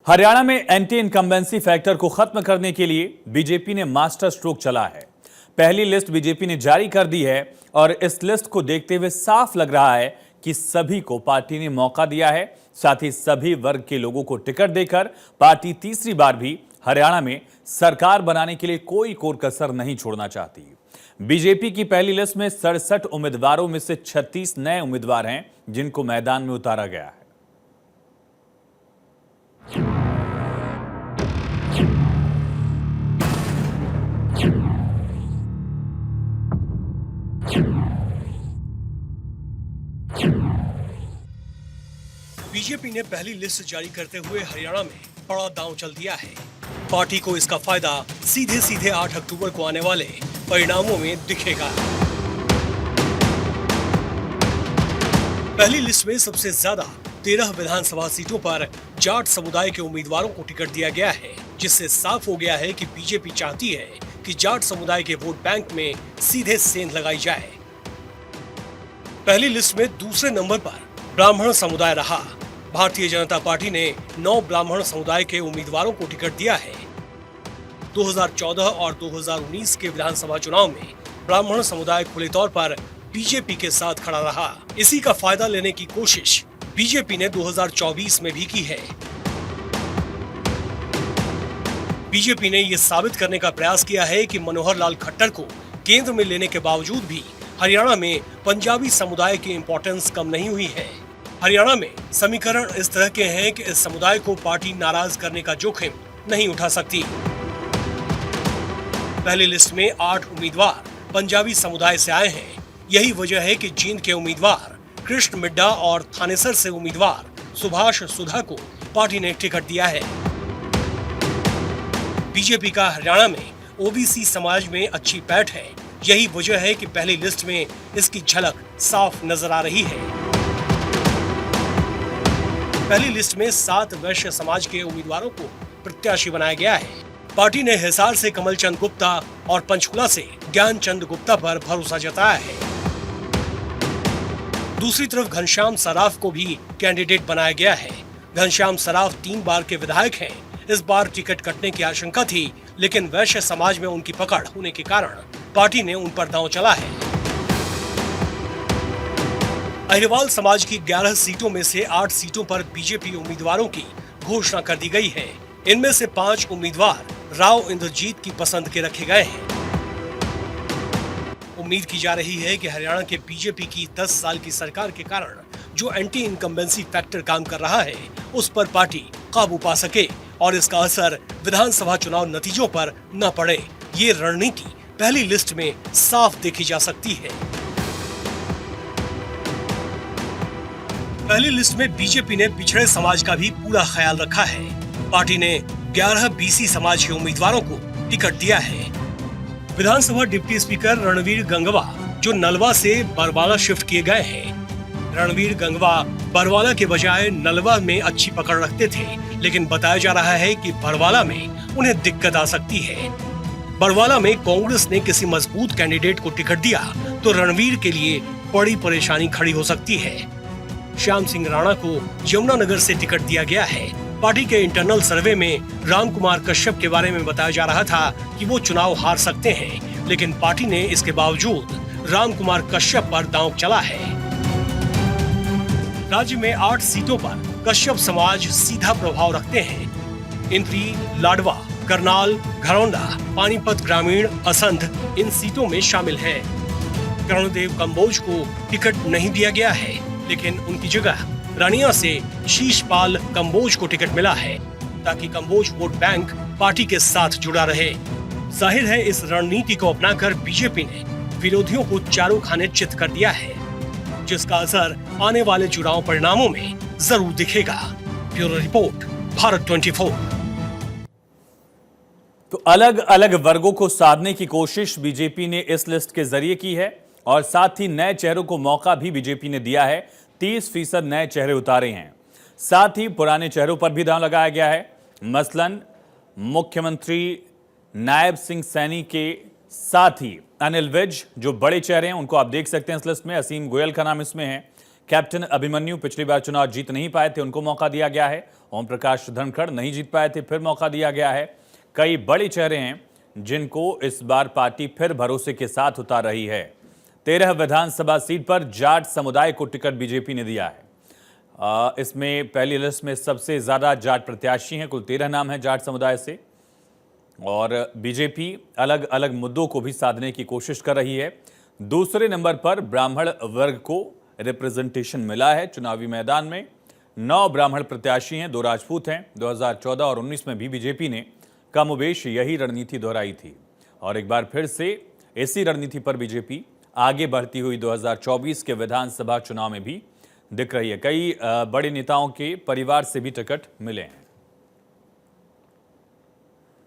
हरियाणा में anti incumbency factor को खत्म करने के लिए बीजेपी ने मास्टर स्ट्रोक चला है। पहली लिस्ट बीजेपी ने जारी कर दी है और इस लिस्ट को देखते हुए साफ लग रहा है कि सभी को पार्टी ने मौका दिया है। साथ ही सभी वर्ग के लोगों को टिकट देकर पार्टी तीसरी बार भी हरियाणा में सरकार बनाने के लिए कोई कोर कसर नहीं छोड़ना चाहती। बीजेपी की पहली लिस्ट में 67 उम्मीदवारों में से 36 नए उम्मीदवार हैं जिनको मैदान में उतारा गया है। बीजेपी ने पहली लिस्ट जारी करते हुए हरियाणा में बड़ा दांव चल दिया है। पार्टी को इसका फायदा सीधे सीधे 8 अक्टूबर को आने वाले परिणामों में दिखेगा। पहली लिस्ट में सबसे ज्यादा 13 विधानसभा सीटों पर जाट समुदाय के उम्मीदवारों को टिकट दिया गया है, जिससे साफ हो गया है कि बीजेपी चाहती है कि जाट समुदाय के वोट बैंक में सीधे सेंध लगाई जाए। पहली लिस्ट में दूसरे नंबर पर ब्राह्मण समुदाय रहा। भारतीय जनता पार्टी ने 9 ब्राह्मण समुदाय के उम्मीदवारों को टिकट दिया है। 2014 और 2019 के विधानसभा चुनाव में ब्राह्मण समुदाय खुले तौर पर बीजेपी के साथ खड़ा रहा। इसी का फायदा लेने की कोशिश बीजेपी ने 2024 में भी की है। बीजेपी ने यह साबित करने का प्रयास किया है कि मनोहर लाल खट्टर को केंद्र में लेने के बावजूद भी हरियाणा में पंजाबी समुदाय की इंपॉर्टेंस कम नहीं हुई है। हरियाणा में समीकरण इस तरह के हैं कि इस समुदाय को पार्टी नाराज करने का जोखिम नहीं उठा सकती। पहली लिस्ट में 8 उम्मीदवार पंजाबी समुदाय से आए हैं। यही वजह है कि जींद के उम्मीदवार कृष्ण मिड्डा और थानेसर से उम्मीदवार सुभाष सुधा को पार्टी ने टिकट दिया है। बीजेपी का हरियाणा में ओबीसी समाज में अच्छी पैठ है। यही वजह है कि पहली लिस्ट में इसकी झलक साफ नजर आ रही है। पहली लिस्ट में 7 वैश्य समाज के उम्मीदवारों को प्रत्याशी बनाया गया है। पार्टी ने हिसार से कमल चंद गुप्ता और पंचकुला से ज्ञान चंद गुप्ता पर भरोसा जताया है। दूसरी तरफ घनश्याम सराफ को भी कैंडिडेट बनाया गया है। घनश्याम सराफ 3 बार के विधायक हैं। इस बार टिकट कटने की आशंका थी, लेकिन वैश्य समाज में उनकी पकड़ होने के कारण पार्टी ने उन पर दांव चला है। अहिरवाल समाज की 11 सीटों में से 8 सीटों पर बीजेपी उम्मीदवारों की घोषणा कर दी गई है। इनमें से 5 उम्मीदवार राव इंद्रजीत की पसंद के रखे गए हैं। उम्मीद की जा रही है कि हरियाणा के बीजेपी की 10 साल की सरकार के कारण जो एंटी इनकम्बेंसी फैक्टर काम कर रहा है, उस पर पार्टी काबू पा सके और इसका असर विधानसभा चुनाव नतीजों पर न पड़े। ये रणनीति पहली लिस्ट में साफ देखी जा सकती है। पहली लिस्ट में बीजेपी ने पिछड़े समाज का भी पूरा ख्याल रखा है। पार्टी ने 11 बीसी समाज के उम्मीदवारों को टिकट दिया है। विधानसभा डिप्टी स्पीकर रणवीर गंगवा जो नलवा से बरवाला शिफ्ट किए गए हैं। रणवीर गंगवा बरवाला के बजाय नलवा में अच्छी पकड़ रखते थे, लेकिन बताया जा रहा है कि बरवाला में उन्हें दिक्कत आ सकती है। बरवाला में कांग्रेस ने किसी मजबूत कैंडिडेट को टिकट दिया तो रणवीर के लिए बड़ी परेशानी खड़ी हो सकती है। श्याम सिंह राणा को यमुनानगर से टिकट दिया गया है। पार्टी के इंटरनल सर्वे में राम कुमार कश्यप के बारे में बताया जा रहा था कि वो चुनाव हार सकते हैं, लेकिन पार्टी ने इसके बावजूद राम कुमार कश्यप पर दांव चला है। राज्य में 8 सीटों पर कश्यप समाज सीधा प्रभाव रखते हैं। इंद्री, लाडवा, करनाल, घरौंडा, पानीपत ग्रामीण, असंध इन सीटों में शामिल है। कर्णदेव कंबोज को टिकट नहीं दिया गया है, लेकिन उनकी जगह रानिया से शीशपाल कंबोज को टिकट मिला है, ताकि कंबोज वोट बैंक पार्टी के साथ जुड़ा रहे। जाहिर है इस रणनीति को अपनाकर बीजेपी ने विरोधियों को चारों खाने चित कर दिया है, जिसका असर आने वाले चुनाव परिणामों में जरूर दिखेगा। Bureau report, Bharat 24। तो अलग अलग वर्गों को साधने की कोशिश बीजेपी ने इस लिस्ट के जरिए की है और साथ ही नए चेहरों को मौका भी बीजेपी ने दिया है। 30% नए चेहरे उतारे हैं। साथ ही पुराने चेहरों पर भी दांव लगाया गया है। मसलन मुख्यमंत्री नायब सिंह सैनी के साथ ही अनिल विज जो बड़े चेहरे हैं, उनको आप देख सकते हैं इस लिस्ट में। असीम गोयल का नाम इसमें है। कैप्टन अभिमन्यु पिछली बार चुनाव जीत नहीं पाए थे, उनको मौका दिया गया है। ओम प्रकाश धनखड़ नहीं जीत पाए थे, फिर मौका दिया गया है। कई बड़े चेहरे हैं जिनको इस बार पार्टी फिर भरोसे के साथ उतार रही है। 13 विधानसभा सीट पर जाट समुदाय को टिकट बीजेपी ने दिया है। इसमें पहली लिस्ट में सबसे ज्यादा जाट प्रत्याशी हैं, कुल 13 नाम हैं जाट समुदाय से। और बीजेपी अलग अलग मुद्दों को भी साधने की कोशिश कर रही है। दूसरे नंबर पर ब्राह्मण वर्ग को रिप्रेजेंटेशन मिला है। चुनावी मैदान में 9 ब्राह्मण प्रत्याशी हैं, 2 राजपूत हैं। 2014 और 19 में भी बीजेपी ने कमोबेश यही रणनीति दोहराई थी और एक बार फिर से इसी रणनीति पर बीजेपी आगे बढ़ती हुई 2024 के विधानसभा चुनाव में भी दिख रही है। कई बड़े नेताओं के परिवार से भी टिकट मिले हैं।